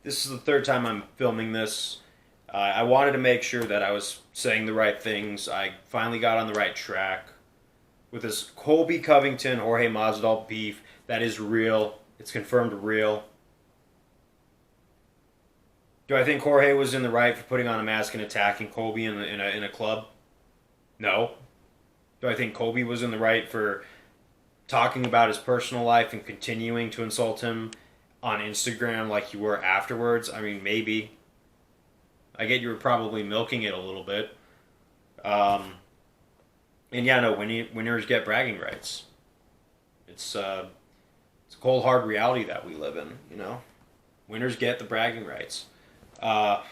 This is the third time I'm filming this. I wanted to make sure that I was saying the right things. I finally got on the right track with this Colby Covington Jorge Masvidal beef that is real. It's confirmed real. Do I think Jorge was in the right for putting on a mask and attacking Colby in a club? No. Do I think Colby was in the right for talking about his personal life and continuing to insult him on Instagram like you were afterwards? I mean, maybe. I get you were probably milking it a little bit. Um, and yeah, no, winners get bragging rights. It's a cold hard reality that we live in. Winners get the bragging rights. Uh,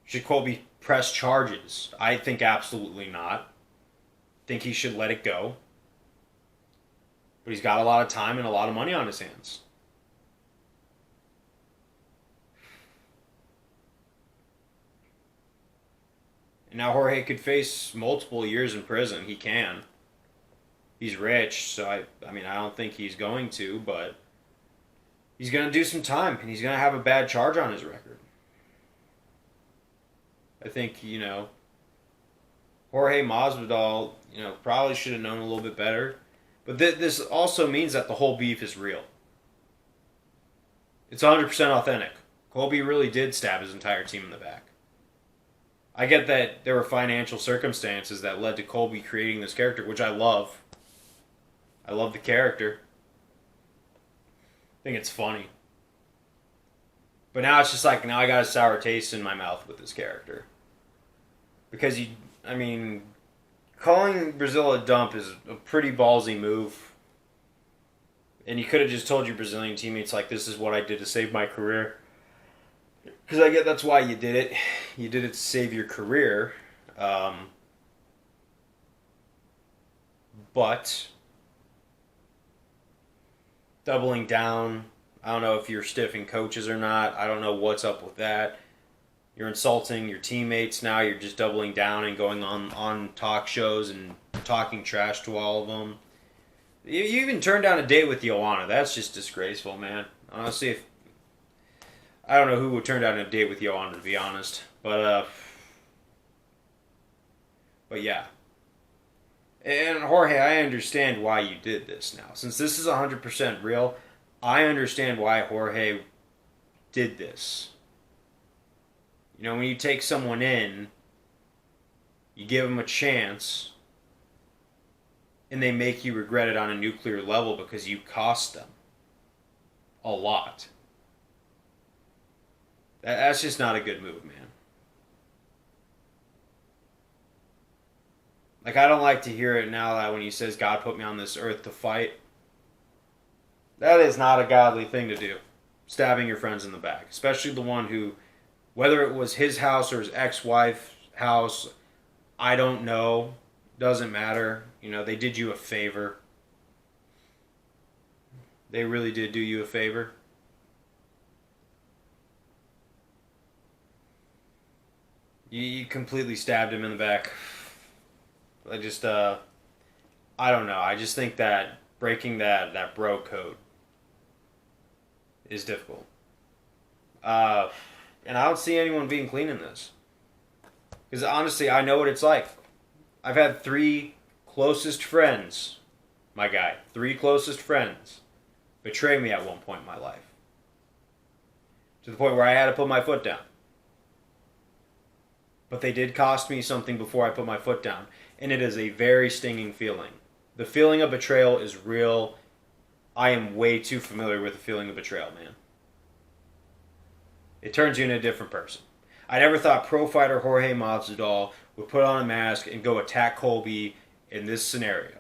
should Colby press charges? I think absolutely not. Think he should let it go. But he's got a lot of time and a lot of money on his hands. And now Jorge could face multiple years in prison. He can. He's rich, so I mean, I don't think he's going to, but he's going to do some time, and he's going to have a bad charge on his record. I think, Jorge Masvidal, probably should have known a little bit better. But this also means that the whole beef is real. It's 100% authentic. Colby really did stab his entire team in the back. I get that there were financial circumstances that led to Colby creating this character, which I love. I love the character. I think it's funny. But now it's just like, now I got a sour taste in my mouth with this character. Because calling Brazil a dump is a pretty ballsy move. And you could have just told your Brazilian teammates, like, this is what I did to save my career. Because I get that's why you did it. You did it to save your career. But doubling down, I don't know if you're stiffing coaches or not. I don't know what's up with that. You're insulting your teammates now. You're just doubling down and going on talk shows and talking trash to all of them. You even turned down a date with Joanna. That's just disgraceful, man. Honestly, I don't know who would turn down a date with Joanna, to be honest. But yeah. And Jorge, I understand why you did this now. Since this is 100% real, I understand why Jorge did this. When you take someone in, you give them a chance, and they make you regret it on a nuclear level because you cost them a lot. That's just not a good move, man. Like, I don't like to hear it now that when he says, God put me on this earth to fight. That is not a godly thing to do. Stabbing your friends in the back. Especially the one who, whether it was his house or his ex-wife's house, I don't know. Doesn't matter. They did you a favor. They really did do you a favor. You completely stabbed him in the back. I don't know. I just think that breaking that bro code is difficult. And I don't see anyone being clean in this. Because honestly, I know what it's like. I've had 3 closest friends, my guy, 3 closest friends, betray me at one point in my life. To the point where I had to put my foot down. But they did cost me something before I put my foot down. And it is a very stinging feeling. The feeling of betrayal is real. I am way too familiar with the feeling of betrayal, man. It turns you into a different person. I never thought pro fighter Jorge Masvidal would put on a mask and go attack Colby in this scenario.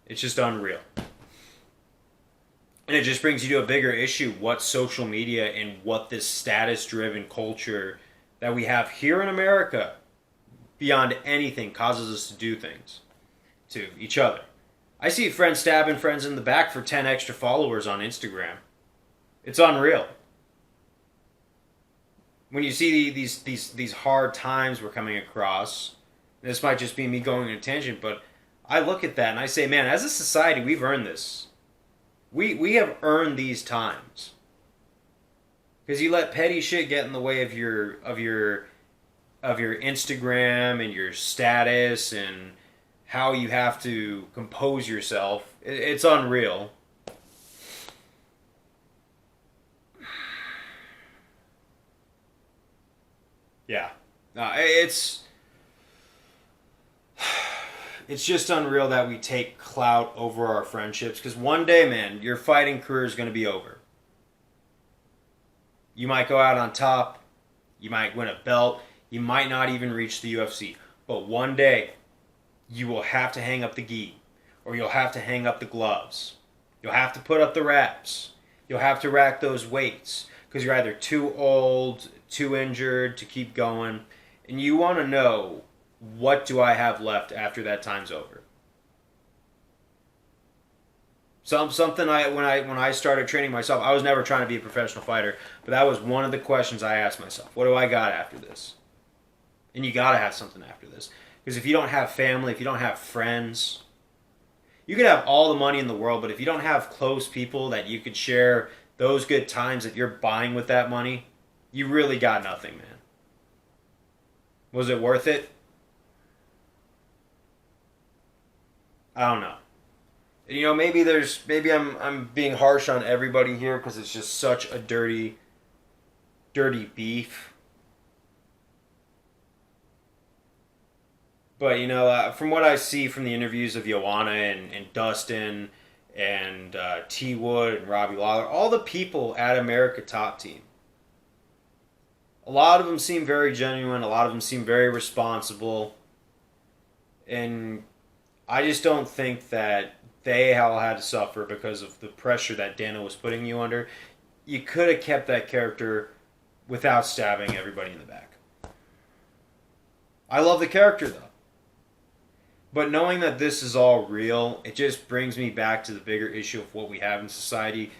It's just unreal. And it just brings you to a bigger issue, what social media and what this status-driven culture that we have here in America, beyond anything, causes us to do things to each other. I see friends stabbing friends in the back for 10 extra followers on Instagram. It's unreal. When you see these hard times we're coming across, this might just be me going on a tangent, but I look at that and I say, man, as a society, we've earned this. We have earned these times. Because you let petty shit get in the way of your Instagram and your status and how you have to compose yourself. It's unreal. Yeah. It's just unreal that we take clout over our friendships. Because one day, man, your fighting career is going to be over. You might go out on top. You might win a belt. You might not even reach the UFC. But one day, you will have to hang up the gi. Or you'll have to hang up the gloves. You'll have to put up the wraps. You'll have to rack those weights. Because you're either too old, too injured to keep going. And you want to know, what do I have left after that time's over? Something when I started training myself, I was never trying to be a professional fighter, but that was one of the questions I asked myself. What do I got after this? And you got to have something after this. Because if you don't have family, if you don't have friends, you could have all the money in the world, but if you don't have close people that you could share those good times that you're buying with that money, you really got nothing, man. Was it worth it? I don't know. You know, maybe I'm being harsh on everybody here because it's just such a dirty beef. But you know, from what I see from the interviews of Joanna and Dustin and T Wood and Robbie Lawler, all the people at America Top Team, a lot of them seem very genuine. A lot of them seem very responsible, and I just don't think that they all had to suffer because of the pressure that Dana was putting you under. You could have kept that character without stabbing everybody in the back. I love the character, though. But knowing that this is all real, it just brings me back to the bigger issue of what we have in society.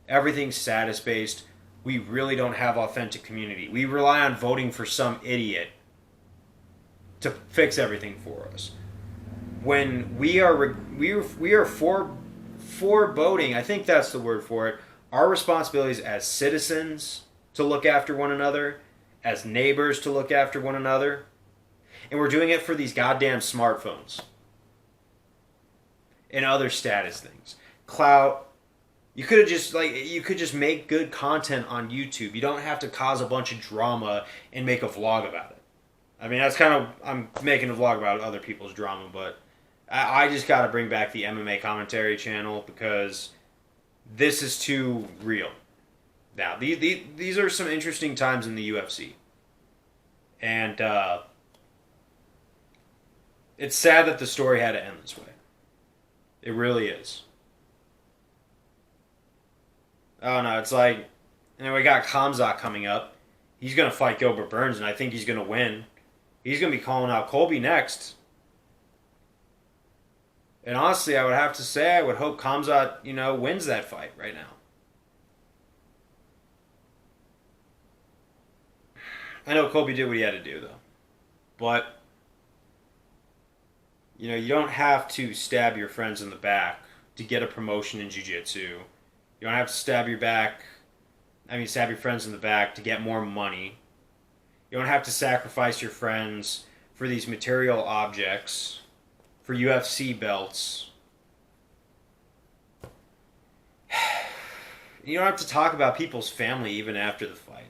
Everything's status-based. We really don't have authentic community. We rely on voting for some idiot to fix everything for us. When we are foreboding, I think that's the word for it, our responsibilities as citizens to look after one another, as neighbors to look after one another, and we're doing it for these goddamn smartphones and other status things. Clout. You could just make good content on YouTube. You don't have to cause a bunch of drama and make a vlog about it. I mean, that's kind of, I'm making a vlog about other people's drama, but I just got to bring back the MMA commentary channel because this is too real. Now, these are some interesting times in the UFC. And it's sad that the story had to end this way. It really is. Oh no, it's like, and we got Khamzat coming up. He's going to fight Gilbert Burns, and I think he's going to win. He's going to be calling out Colby next. And honestly, I would have to say, I would hope Khamzat, wins that fight right now. I know Colby did what he had to do, though. But, you don't have to stab your friends in the back to get a promotion in jiu-jitsu. You don't have to stab your friends in the back to get more money. You don't have to sacrifice your friends for these material objects, for UFC belts. You don't have to talk about people's family even after the fight.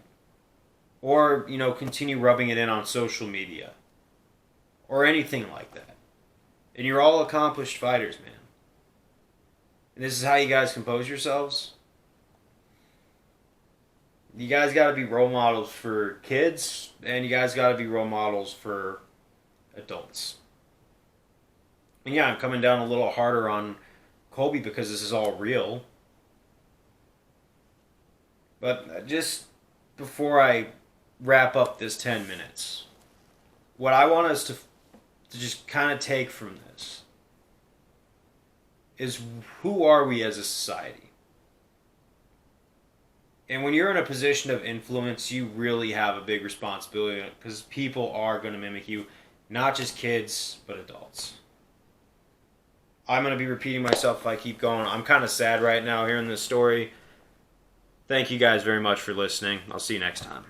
Or, continue rubbing it in on social media. Or anything like that. And you're all accomplished fighters, man. And this is how you guys compose yourselves? You guys got to be role models for kids, and you guys got to be role models for adults. And yeah, I'm coming down a little harder on Colby because this is all real. But just before I wrap up this 10 minutes, what I want us to just kind of take from this is, who are we as a society? And when you're in a position of influence, you really have a big responsibility because people are going to mimic you, not just kids, but adults. I'm going to be repeating myself if I keep going. I'm kind of sad right now hearing this story. Thank you guys very much for listening. I'll see you next time.